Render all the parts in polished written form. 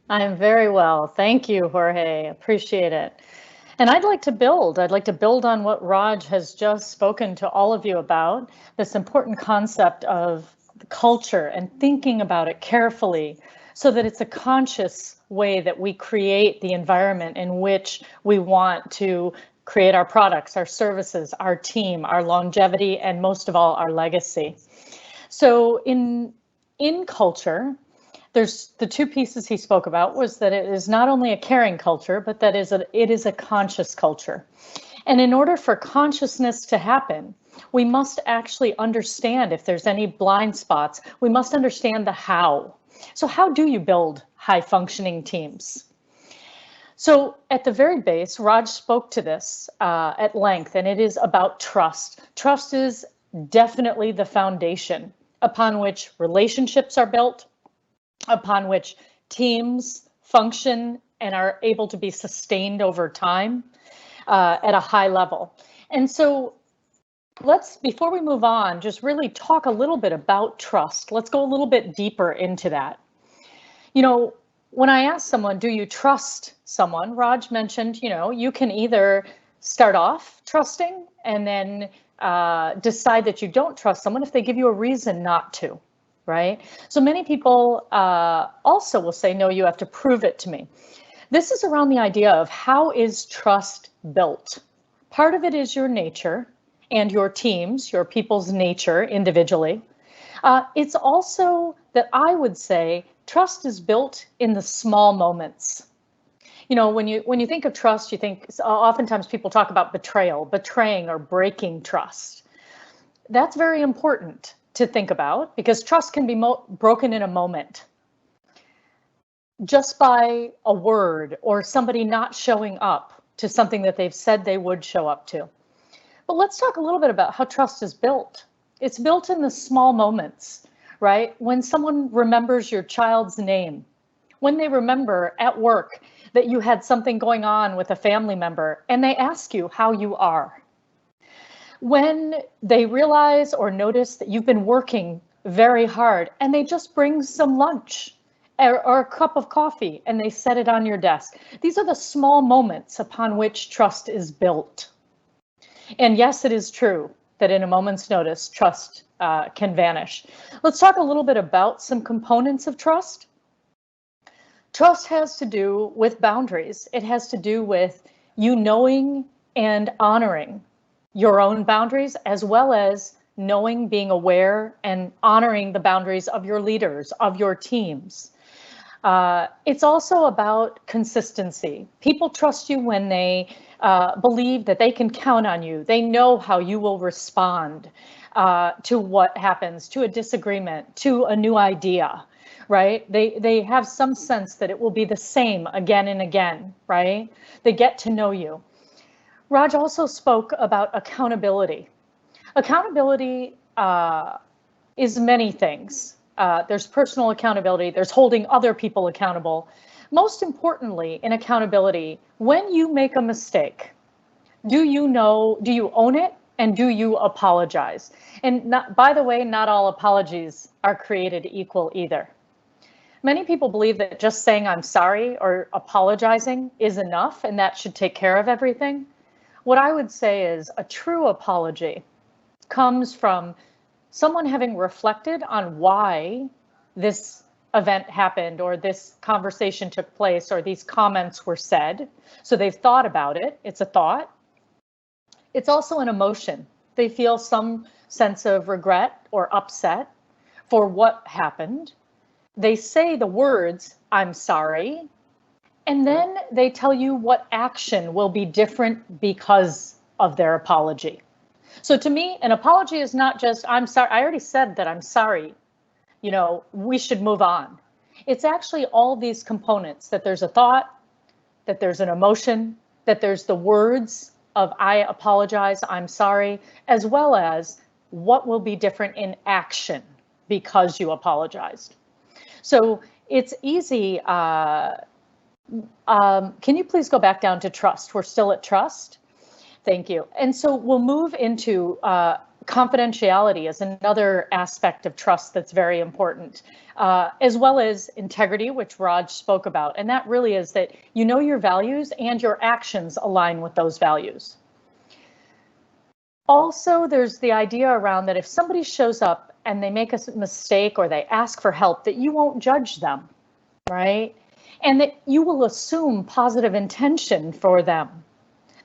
I'm very well. Thank you, Jorge. Appreciate it. And I'd like to build on what Raj has just spoken to all of you about, this important concept of culture and thinking about it carefully so that it's a conscious way that we create the environment in which we want to create our products, our services, our team, our longevity, and most of all, our legacy. So in culture, there's the two pieces he spoke about was that it is not only a caring culture, but that it is a conscious culture. And in order for consciousness to happen, we must actually understand if there's any blind spots, we must understand the how. So how do you build high functioning teams? So at the very base, Raj spoke to this at length, and it is about trust. Trust is definitely the foundation upon which relationships are built, upon which teams function and are able to be sustained over time at a high level. And so before we move on, just really talk a little bit about trust. Let's go a little bit deeper into that. You know, when I ask someone, do you trust someone? Raj mentioned, you can either start off trusting and then decide that you don't trust someone if they give you a reason not to. Right? So many people also will say, no, you have to prove it to me. This is around the idea of how is trust built? Part of it is your nature and your teams, your people's nature individually. It's also that I would say trust is built in the small moments. When you think of trust, you think oftentimes people talk about betraying or breaking trust. That's very important to think about because trust can be broken in a moment just by a word or somebody not showing up to something that they've said they would show up to. But let's talk a little bit about how trust is built. It's built in the small moments, right? When someone remembers your child's name, when they remember at work that you had something going on with a family member and they ask you how you are. When they realize or notice that you've been working very hard and they just bring some lunch or a cup of coffee and they set it on your desk. These are the small moments upon which trust is built. And yes, it is true that in a moment's notice, trust can vanish. Let's talk a little bit about some components of trust. Trust has to do with boundaries. It has to do with you knowing and honoring your own boundaries, as well as knowing, being aware, and honoring the boundaries of your leaders, of your teams. It's also about consistency. People trust you when they believe that they can count on you. They know how you will respond to what happens, to a disagreement, to a new idea, right? They have some sense that it will be the same again and again, right? They get to know you. Raj also spoke about accountability. Accountability is many things. There's personal accountability, there's holding other people accountable. Most importantly, in accountability, when you make a mistake, do you own it and do you apologize? And by the way, not all apologies are created equal either. Many people believe that just saying I'm sorry or apologizing is enough and that should take care of everything. What I would say is a true apology comes from someone having reflected on why this event happened or this conversation took place or these comments were said. So they've thought about it. It's a thought. It's also an emotion. They feel some sense of regret or upset for what happened. They say the words, I'm sorry. And then they tell you what action will be different because of their apology. So to me, an apology is not just, I'm sorry, I already said that I'm sorry, we should move on. It's actually all these components, that there's a thought, that there's an emotion, that there's the words of I apologize, I'm sorry, as well as what will be different in action because you apologized. So it's easy. Can you please go back down to trust? We're still at trust. Thank you. And so we'll move into Confidentiality is another aspect of trust that's very important, as well as integrity, which Raj spoke about. And that really is that you know your values and your actions align with those values. Also, there's the idea around that if somebody shows up and they make a mistake or they ask for help, that you won't judge them, right? And that you will assume positive intention for them.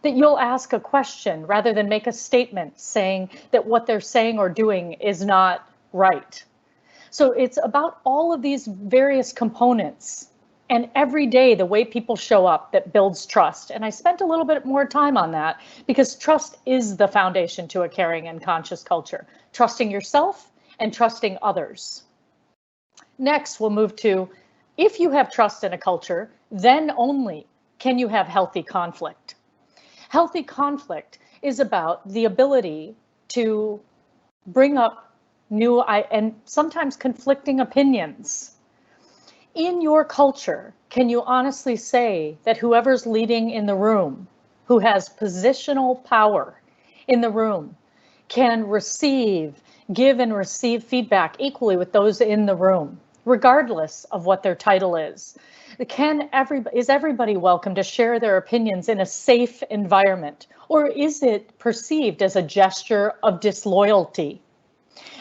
That you'll ask a question rather than make a statement saying that what they're saying or doing is not right. So it's about all of these various components, and every day the way people show up that builds trust. And I spent a little bit more time on that because trust is the foundation to a caring and conscious culture. Trusting yourself and trusting others. Next, we'll move to, if you have trust in a culture, then only can you have healthy conflict. Healthy conflict is about the ability to bring up new and sometimes conflicting opinions. In your culture, can you honestly say that whoever's leading in the room, who has positional power in the room, can give and receive feedback equally with those in the room, regardless of what their title is? Is everybody welcome to share their opinions in a safe environment, or is it perceived as a gesture of disloyalty?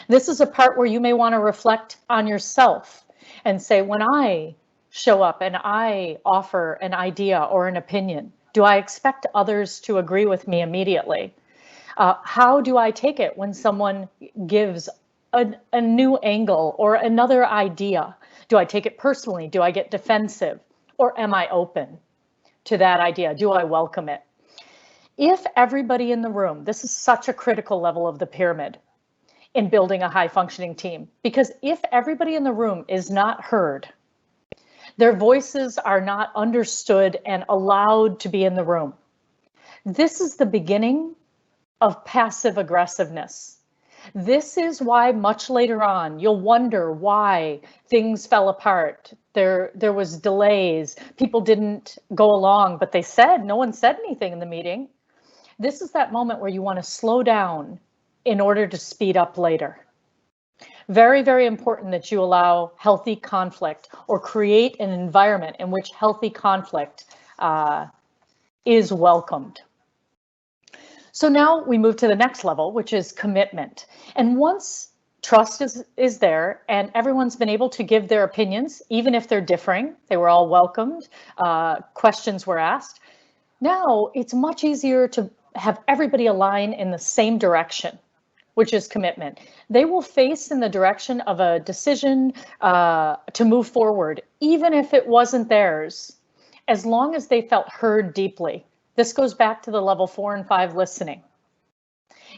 This is a part where you may want to reflect on yourself and say, when I show up and I offer an idea or an opinion, do I expect others to agree with me immediately? How do I take it when someone gives a new angle or another idea? Do I take it personally? Do I get defensive? Or am I open to that idea? Do I welcome it? If everybody in the room, this is such a critical level of the pyramid in building a high functioning team, because if everybody in the room is not heard, their voices are not understood and allowed to be in the room, this is the beginning of passive aggressiveness. This is why much later on, you'll wonder why things fell apart. There was delays, people didn't go along, but no one said anything in the meeting. This is that moment where you want to slow down in order to speed up later. Very, very important that you allow healthy conflict or create an environment in which healthy conflict is welcomed. So now we move to the next level, which is commitment. And once trust is there and everyone's been able to give their opinions, even if they're differing, they were all welcomed, questions were asked. Now it's much easier to have everybody align in the same direction, which is commitment. They will face in the direction of a decision to move forward, even if it wasn't theirs, as long as they felt heard deeply. This goes back to the level 4 and 5 listening.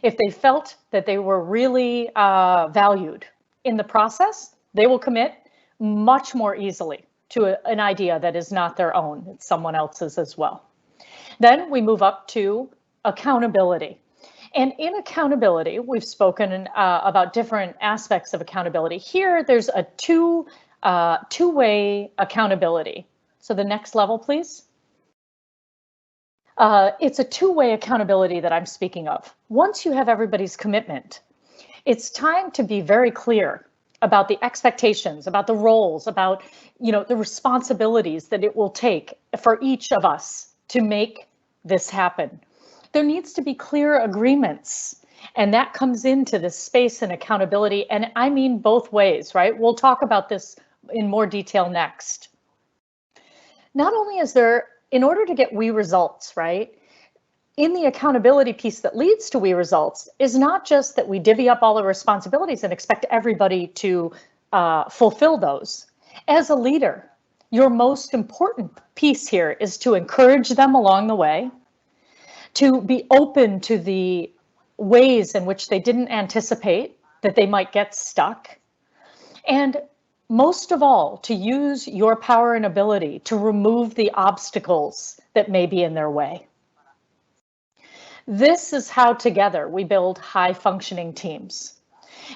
If they felt that they were really valued in the process, they will commit much more easily to an idea that is not their own, it's someone else's as well. Then we move up to accountability. And in accountability, we've spoken about different aspects of accountability. Here, there's a two-way accountability. So the next level, please. It's a two-way accountability that I'm speaking of. Once you have everybody's commitment, it's time to be very clear about the expectations, about the roles, about the responsibilities that it will take for each of us to make this happen. There needs to be clear agreements, and that comes into this space and accountability, and I mean both ways, right? We'll talk about this in more detail next. Not only is there, in order to get we results, right? In the accountability piece that leads to we results is not just that we divvy up all the responsibilities and expect everybody to fulfill those. As a leader, your most important piece here is to encourage them along the way, to be open to the ways in which they didn't anticipate that they might get stuck, and most of all, to use your power and ability to remove the obstacles that may be in their way. This is how together we build high functioning teams.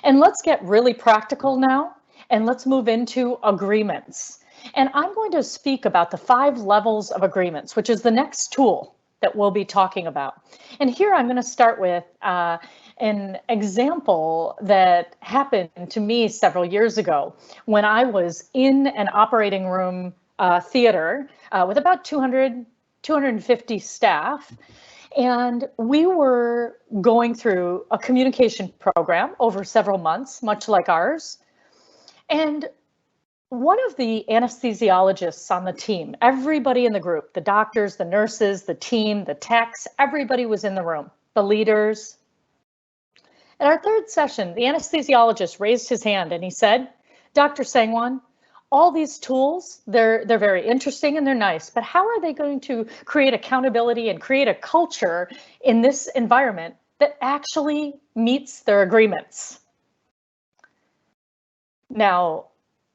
And let's get really practical now, and let's move into agreements. And I'm going to speak about the 5 levels of agreements, which is the next tool that we'll be talking about. And here I'm going to start with an example that happened to me several years ago when I was in an operating room theater with about 250 staff. And we were going through a communication program over several months, much like ours. And one of the anesthesiologists on the team, everybody in the group, the doctors, the nurses, the team, the techs, everybody was in the room, the leaders. At our third session, the anesthesiologist raised his hand and he said, "Dr. Sangwan, all these tools, they're very interesting and they're nice, but how are they going to create accountability and create a culture in this environment that actually meets their agreements?" Now,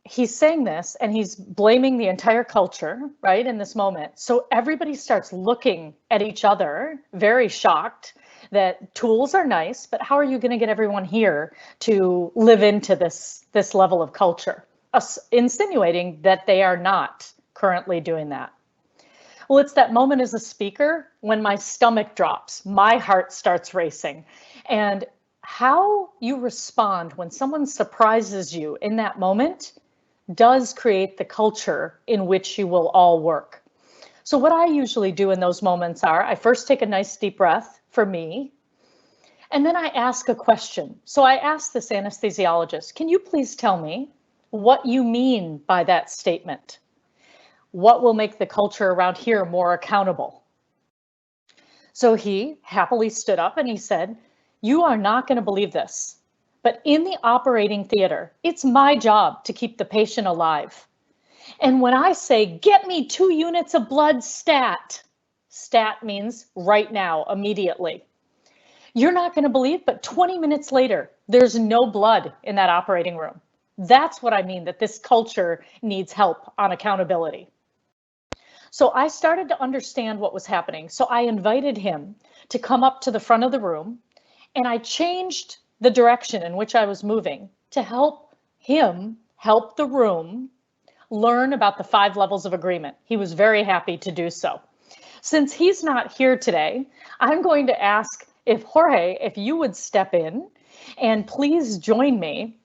he's saying this and he's blaming the entire culture, right, in this moment. So everybody starts looking at each other, very shocked that tools are nice, but how are you going to get everyone here to live into this level of culture? Insinuating that they are not currently doing that. Well, it's that moment as a speaker when my stomach drops, my heart starts racing, and how you respond when someone surprises you in that moment does create the culture in which you will all work. So what I usually do in those moments are I first take a nice deep breath for me, and then I ask a question. So I ask this anesthesiologist, "Can you please tell me what you mean by that statement? What will make the culture around here more accountable?" So he happily stood up and he said, "You are not going to believe this, but in the operating theater, it's my job to keep the patient alive. And when I say, 'Get me 2 units of blood stat,' stat means right now, immediately. You're not going to believe, but 20 minutes later, there's no blood in that operating room. That's what I mean, that this culture needs help on accountability." So I started to understand what was happening. So I invited him to come up to the front of the room, and I changed the direction in which I was moving to help him help the room learn about the 5 levels of agreement. He was very happy to do so. Since he's not here today, I'm going to ask if Jorge, if you would step in and please join me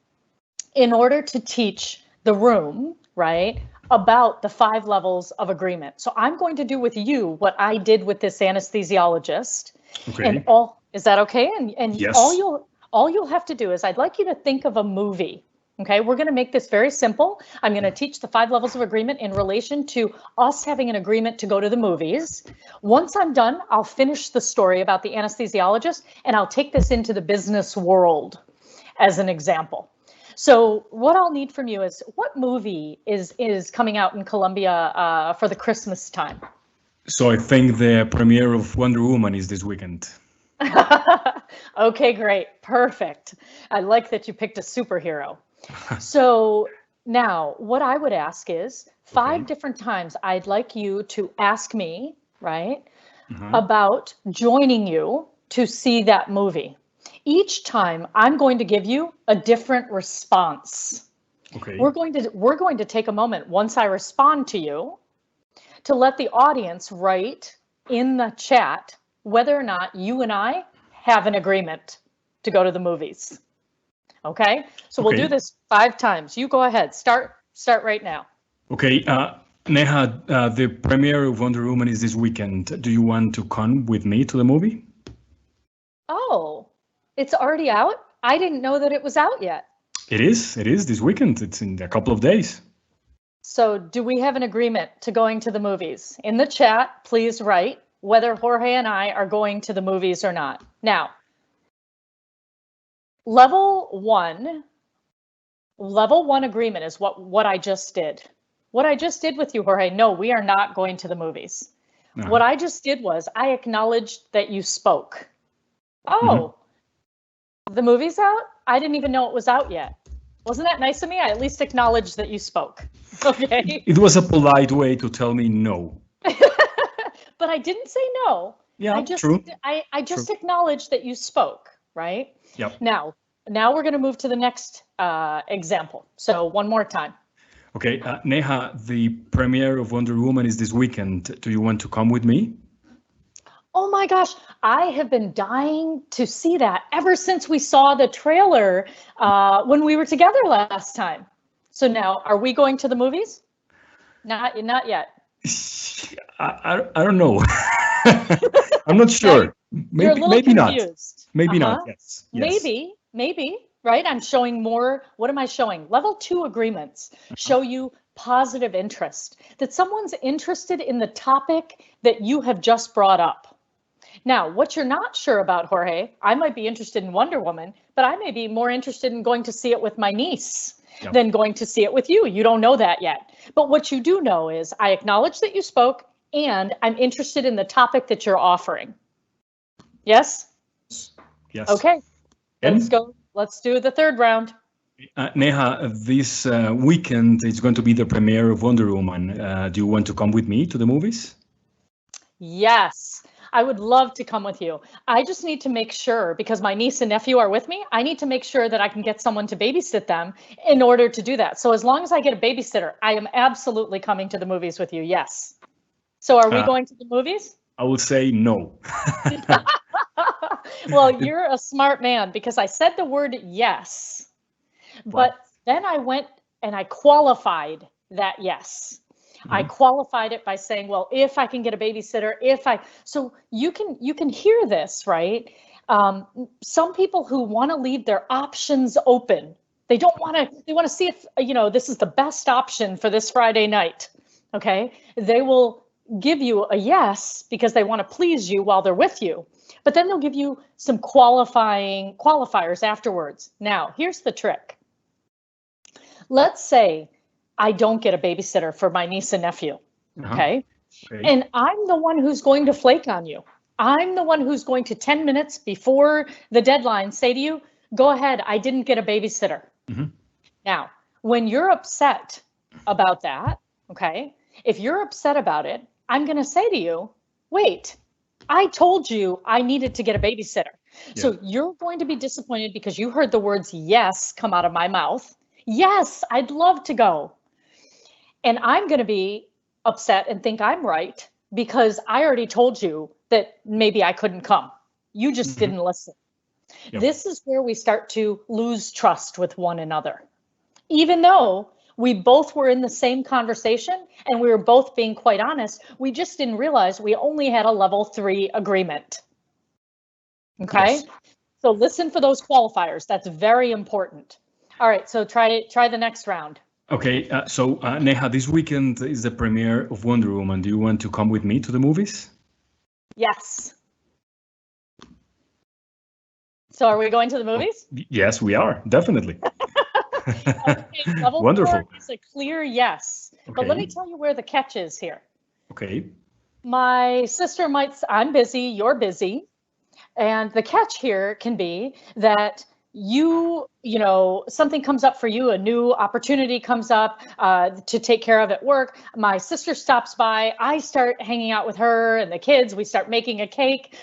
in order to teach the room, right, about the 5 levels of agreement. So I'm going to do with you what I did with this anesthesiologist. Okay. And is that okay? And yes. all you'll have to do is I'd like you to think of a movie. Okay, we're going to make this very simple. I'm going to teach the 5 levels of agreement in relation to us having an agreement to go to the movies. Once I'm done, I'll finish the story about the anesthesiologist, and I'll take this into the business world as an example. So what I'll need from you is, what movie is coming out in Colombia for the Christmas time? So I think the premiere of Wonder Woman is this weekend. Okay, great. Perfect. I like that you picked a superhero. So now what I would ask is 5 different times I'd like you to ask me, right, about joining you to see that movie. Each time I'm going to give you a different response. Okay. We're going to take a moment once I respond to you to let the audience write in the chat whether or not you and I have an agreement to go to the movies. Okay, so we'll do this 5 times. You go ahead. Start right now. Okay, Neha, the premiere of Wonder Woman is this weekend. Do you want to come with me to the movie? Oh, it's already out? I didn't know that it was out yet. It is this weekend. It's in a couple of days. So do we have an agreement to going to the movies? In the chat, please write whether Jorge and I are going to the movies or not. Now, Level one agreement is what I just did. What I just did with you, Jorge, no, we are not going to the movies. What I just did was I acknowledged that you spoke. Oh, the movie's out? I didn't even know it was out yet. Wasn't that nice of me? I at least acknowledged that you spoke. Okay. It was a polite way to tell me no. But I didn't say no. Yeah, true. I just acknowledged that you spoke, right? Yep. Now we're going to move to the next example. So one more time. Okay, Neha, the premiere of Wonder Woman is this weekend. Do you want to come with me? Oh my gosh, I have been dying to see that ever since we saw the trailer when we were together last time. So now, are we going to the movies? Not yet. I don't know. I'm not sure. You're a little Maybe not. confused. Maybe not. Yes. Maybe, right? I'm showing more. What am I showing? Level 2 agreements show you positive interest, that someone's interested in the topic that you have just brought up. Now, what you're not sure about, Jorge, I might be interested in Wonder Woman, but I may be more interested in going to see it with my niece than going to see it with you. You don't know that yet. But what you do know is I acknowledge that you spoke and I'm interested in the topic that you're offering. Yes? Yes. Okay. Let's go. Let's do the third round. Neha, this weekend is going to be the premiere of Wonder Woman. Do you want to come with me to the movies? Yes, I would love to come with you. I just need to make sure, because my niece and nephew are with me, I need to make sure that I can get someone to babysit them in order to do that. So as long as I get a babysitter, I am absolutely coming to the movies with you. Yes. So are we going to the movies? I will say no. Well, you're a smart man because I said the word yes, but then I went and I qualified that yes. I qualified it by saying, well, if I can get a babysitter, so you can hear this, right? Some people who want to leave their options open, they want to see if, this is the best option for this Friday night. Okay. They will give you a yes because they want to please you while they're with you, but then they'll give you some qualifiers afterwards. Now, here's the trick. Let's say I don't get a babysitter for my niece and nephew, okay? And I'm the one who's going to flake on you. I'm the one who's going to 10 minutes before the deadline say to you, go ahead, I didn't get a babysitter. Now, when you're upset about that, okay, if you're upset about it, I'm going to say to you, wait, I told you I needed to get a babysitter. So you're going to be disappointed because you heard the words yes come out of my mouth. Yes, I'd love to go. And I'm going to be upset and think I'm right because I already told you that maybe I couldn't come. You just didn't listen. This is where we start to lose trust with one another. Even though we both were in the same conversation and we were both being quite honest, we just didn't realize we only had a level 3 agreement. Okay? So listen for those qualifiers. That's very important. All right, so try the next round. Okay, so Neha, this weekend is the premiere of Wonder Woman. Do you want to come with me to the movies? Yes. So are we going to the movies? Yes, we are, definitely. Okay, level Wonderful. 4 is a clear yes. But let me tell you where the catch is here. Okay. My sister might, I'm busy, you're busy. And the catch here can be that something comes up for you, a new opportunity comes up to take care of at work. My sister stops by, I start hanging out with her and the kids, we start making a cake.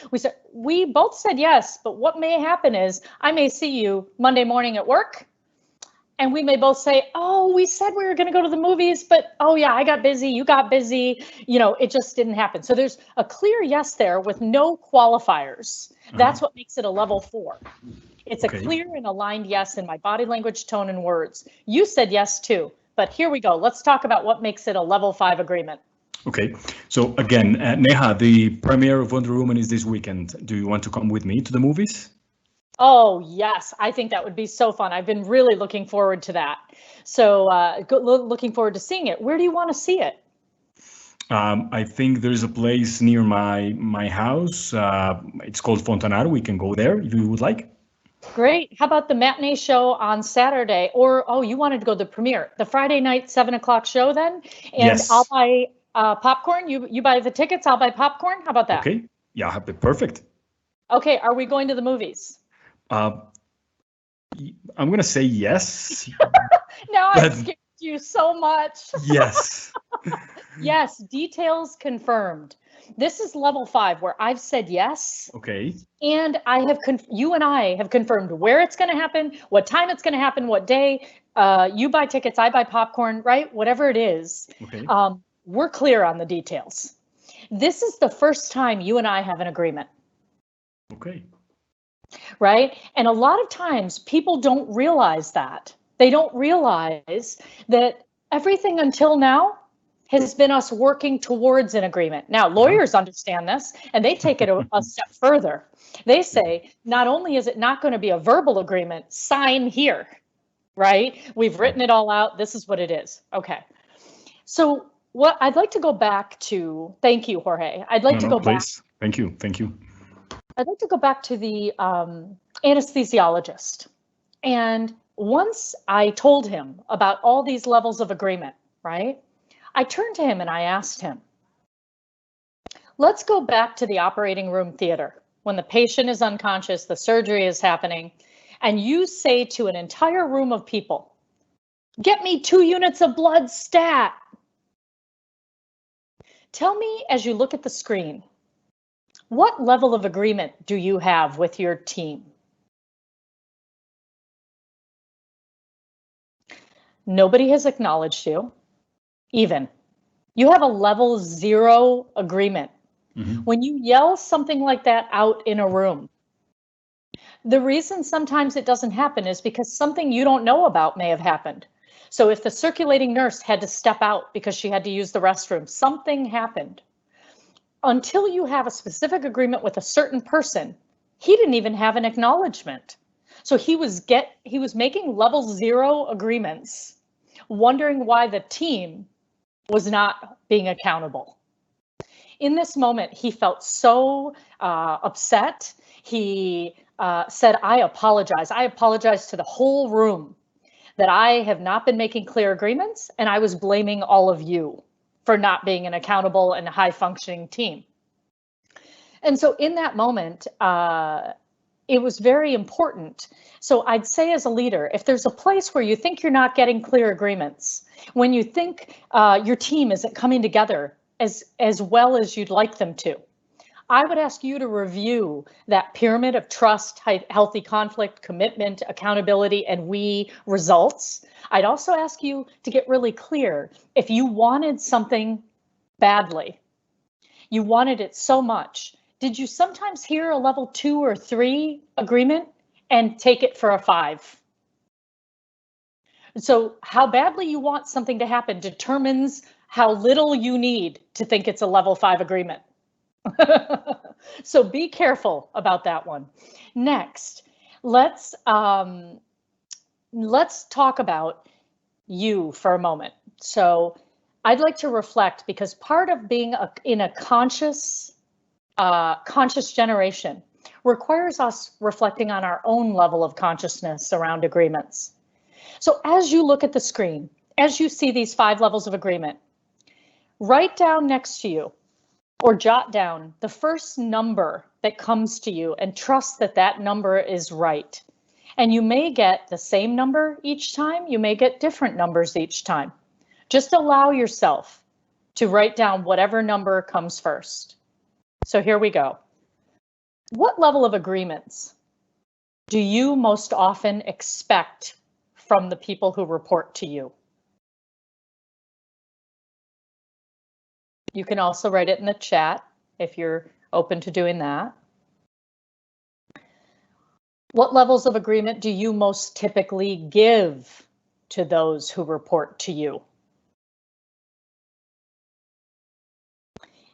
We both said yes, but what may happen is I may see you Monday morning at work and we may both say, oh, we said we were going to go to the movies, but oh yeah, I got busy, you got busy, it just didn't happen. So there's a clear yes there with no qualifiers. That's what makes it a level 4. It's a clear and aligned yes in my body language, tone, and words. You said yes too, but here we go. Let's talk about what makes it a level 5 agreement. Okay, so again, Neha, the premiere of Wonder Woman is this weekend. Do you want to come with me to the movies? Oh, yes, I think that would be so fun. I've been really looking forward to that. So looking forward to seeing it. Where do you want to see it? I think there's a place near my house. It's called Fontanar. We can go there if you would like. Great. How about the matinee show on Saturday? Or, you wanted to go to the premiere, the Friday night 7 o'clock show then? And yes. I'll buy popcorn. You buy the tickets. I'll buy popcorn. How about that? Okay. Yeah, perfect. Okay. Are we going to the movies? I'm going to say yes. Now I scared you so much. Yes. Yes. Details confirmed. This is level 5 where I've said yes. Okay. And you and I have confirmed where it's going to happen, what time it's going to happen, what day. You buy tickets, I buy popcorn, right? Whatever it is. Okay. We're clear on the details. This is the first time you and I have an agreement. Okay. Right? And a lot of times people don't realize that. They don't realize that everything until now has been us working towards an agreement. Now, lawyers understand this, and they take it a step further. They say, not only is it not going to be a verbal agreement, sign here, right? We've written it all out. This is what it is. Okay. So what I'd like to go back to, thank you, Jorge. I'd like to go back. Thank you. Thank you. I'd like to go back to the anesthesiologist. And once I told him about all these levels of agreement, right? I turned to him and I asked him, let's go back to the operating room theater when the patient is unconscious, the surgery is happening, and you say to an entire room of people, get me 2 units of blood stat. Tell me as you look at the screen, what level of agreement do you have with your team? Nobody has acknowledged you, even. You have a level 0 agreement. Mm-hmm. When you yell something like that out in a room, the reason sometimes it doesn't happen is because something you don't know about may have happened. So if the circulating nurse had to step out because she had to use the restroom, something happened. Until you have a specific agreement with a certain person, he didn't even have an acknowledgement. So he was making level 0 agreements, wondering why the team was not being accountable. In this moment, he felt so upset. He said, I apologize. I apologize to the whole room that I have not been making clear agreements, and I was blaming all of you for not being an accountable and high functioning team. And so in that moment, it was very important. So I'd say as a leader, if there's a place where you think you're not getting clear agreements, when you think your team isn't coming together as well as you'd like them to, I would ask you to review that pyramid of trust, healthy conflict, commitment, accountability, and we results. I'd also ask you to get really clear. If you wanted something badly, you wanted it so much, did you sometimes hear a level 2 or 3 agreement and take it for a 5? So how badly you want something to happen determines how little you need to think it's a level 5 agreement. So be careful about that one. Next, let's talk about you for a moment. So I'd like to reflect, because part of being in a conscious generation requires us reflecting on our own level of consciousness around agreements. So as you look at the screen, as you see these 5 levels of agreement, write down next to you or jot down the first number that comes to you and trust that that number is right. And you may get the same number each time, you may get different numbers each time. Just allow yourself to write down whatever number comes first. So here we go. What level of agreements do you most often expect from the people who report to you? You can also write it in the chat if you're open to doing that. What levels of agreement do you most typically give to those who report to you?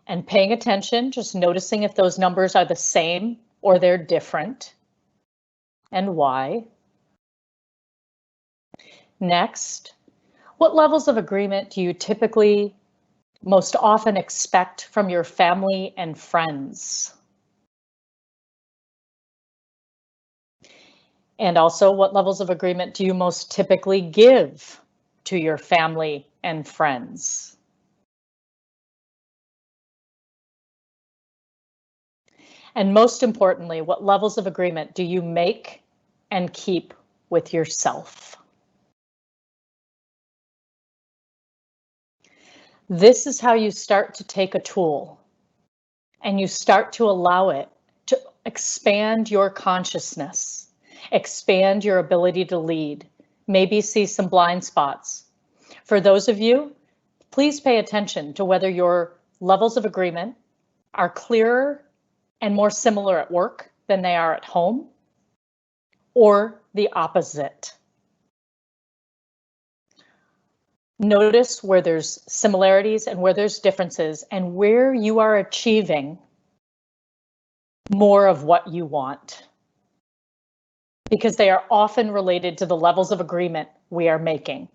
And paying attention, just noticing if those numbers are the same or they're different, and why. Next, what levels of agreement do you typically most often expect from your family and friends? And also, what levels of agreement do you most typically give to your family and friends? And most importantly, what levels of agreement do you make and keep with yourself? This is how you start to take a tool and you start to allow it to expand your consciousness, expand your ability to lead, maybe see some blind spots. For those of you, please pay attention to whether your levels of agreement are clearer and more similar at work than they are at home, or the opposite. Notice where there's similarities and where there's differences, and where you are achieving more of what you want, because they are often related to the levels of agreement we are making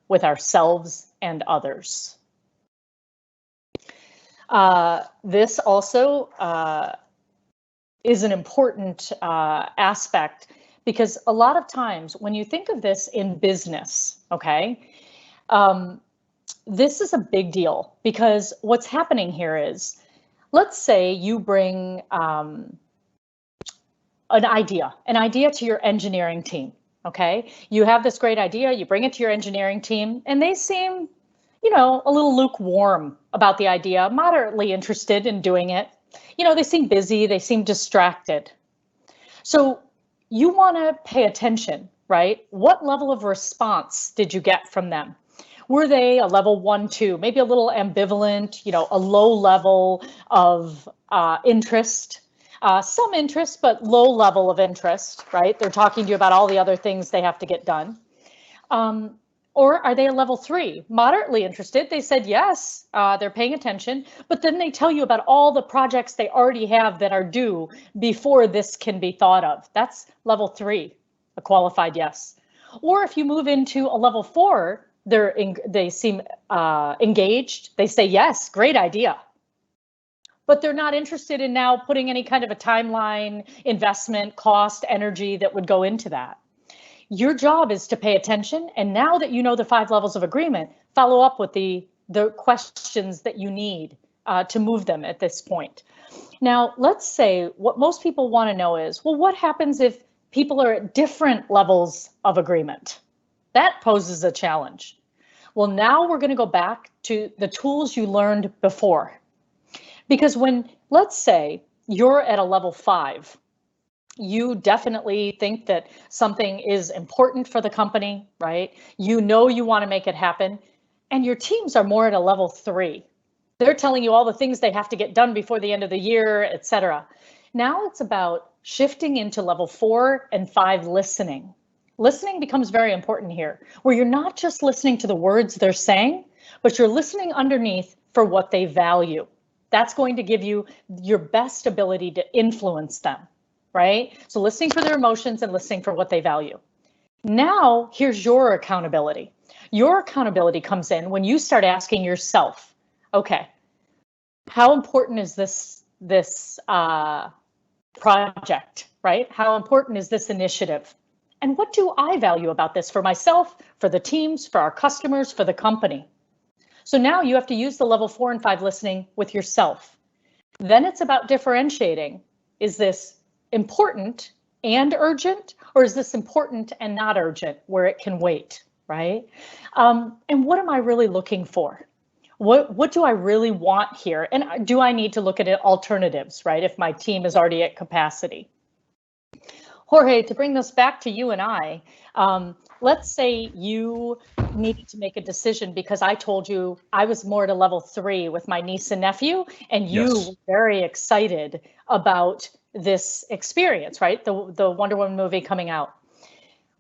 with ourselves and others. This also is an important aspect, because a lot of times when you think of this in business, okay, this is a big deal, because what's happening here is, let's say you bring an idea to your engineering team, okay? You have this great idea, you bring it to your engineering team, and they seem, you know, a little lukewarm about the idea, moderately interested in doing it. You know, they seem busy, they seem distracted. So you want to pay attention, right? What level of response did you get from them? Were they a level 1, 2, maybe a little ambivalent, you know, a low level of interest, some interest, but low level of interest, right? They're talking to you about all the other things they have to get done. Or are they a level 3, moderately interested? They said yes, they're paying attention, but then they tell you about all the projects they already have that are due before this can be thought of. That's level 3, a qualified yes. Or if you move into a level 4, they seem engaged. They say yes, great idea. But they're not interested in now putting any kind of a timeline, investment, cost, energy that would go into that. Your job is to pay attention, and now that you know the 5 levels of agreement, follow up with the questions that you need to move them at this point. Now, let's say what most people want to know is, well, what happens if people are at different levels of agreement? That poses a challenge. Well, now we're going to go back to the tools you learned before. Because when, let's say, you're at a level 5, you definitely think that something is important for the company, right? You know you want to make it happen, and your teams are more at a level 3. They're telling you all the things they have to get done before the end of the year, etc. Now it's about shifting into level 4 and 5 listening. Listening becomes very important here, where you're not just listening to the words they're saying, but you're listening underneath for what they value. That's going to give you your best ability to influence them. Right? So listening for their emotions and listening for what they value. Now, here's your accountability. Your accountability comes in when you start asking yourself, okay, how important is this project, right? How important is this initiative? And what do I value about this for myself, for the teams, for our customers, for the company? So now you have to use the level 4 and 5 listening with yourself. Then it's about differentiating. Is this important and urgent, or is this important and not urgent, where it can wait, right? And what am I really looking for? What do I really want here? And do I need to look at it alternatives, right? If my team is already at capacity. Jorge, to bring this back to you and I, let's say you needed to make a decision because I told you I was more at a level 3 with my niece and nephew, and you were very excited about this experience, right? The Wonder Woman movie coming out.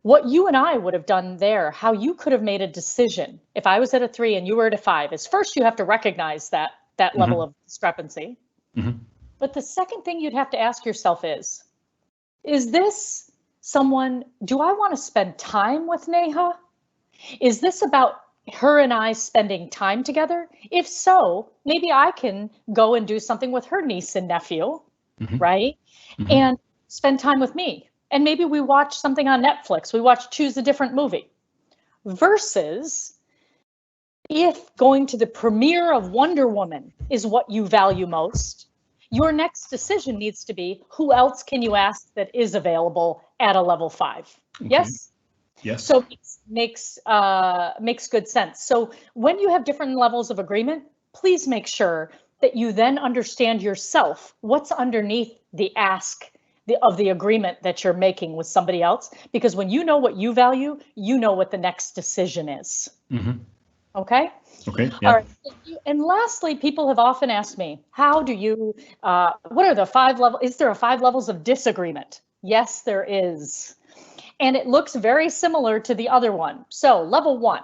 What you and I would have done there, how you could have made a decision if I was at a 3 and you were at a 5, is first you have to recognize that level of discrepancy. But the second thing you'd have to ask yourself is this someone, do I want to spend time with Neha? Is this about her and I spending time together? If so, maybe I can go and do something with her niece and nephew, right? And spend time with me. And maybe we watch something on Netflix. We choose a different movie. Versus if going to the premiere of Wonder Woman is what you value most, your next decision needs to be, who else can you ask that is available at a level 5? Yes? Yes. So makes good sense. So when you have different levels of agreement, please make sure that you then understand yourself, what's underneath the ask of the agreement that you're making with somebody else. Because when you know what you value, you know what the next decision is. Okay? Okay. Yeah. All right. And lastly, people have often asked me, how do you, what are the 5 levels? Is there a 5 levels of disagreement? Yes, there is. And it looks very similar to the other one. So level 1.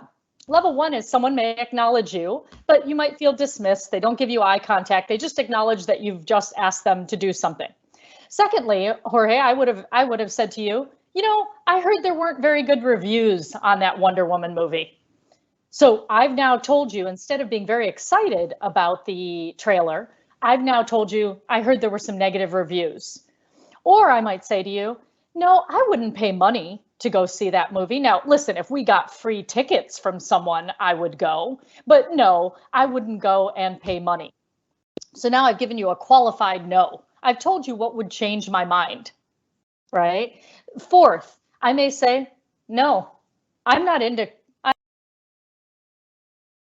Level 1 is someone may acknowledge you, but you might feel dismissed. They don't give you eye contact. They just acknowledge that you've just asked them to do something. Secondly, Jorge, I would have said to you, I heard there weren't very good reviews on that Wonder Woman movie. So I've now told you, instead of being very excited about the trailer, I've now told you, I heard there were some negative reviews. Or I might say to you, no, I wouldn't pay money to go see that movie. Now, listen, if we got free tickets from someone, I would go. But no, I wouldn't go and pay money. So now I've given you a qualified no. I've told you what would change my mind, right? Fourth, I may say, no, I'm not into,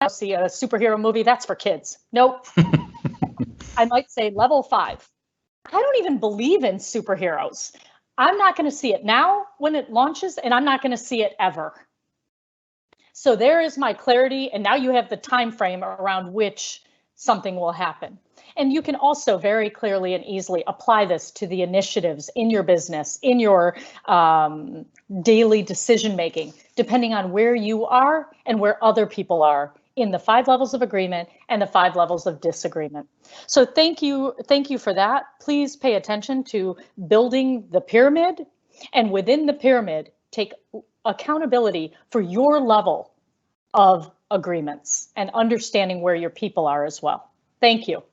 I see a superhero movie, that's for kids. Nope. I might say level 5. I don't even believe in superheroes. I'm not going to see it now when it launches, and I'm not going to see it ever. So there is my clarity, and now you have the time frame around which something will happen. And you can also very clearly and easily apply this to the initiatives in your business, in your daily decision making, depending on where you are and where other people are in the 5 levels of agreement and the 5 levels of disagreement. So thank you for that. Please pay attention to building the pyramid, and within the pyramid, take accountability for your level of agreements and understanding where your people are as well. Thank you.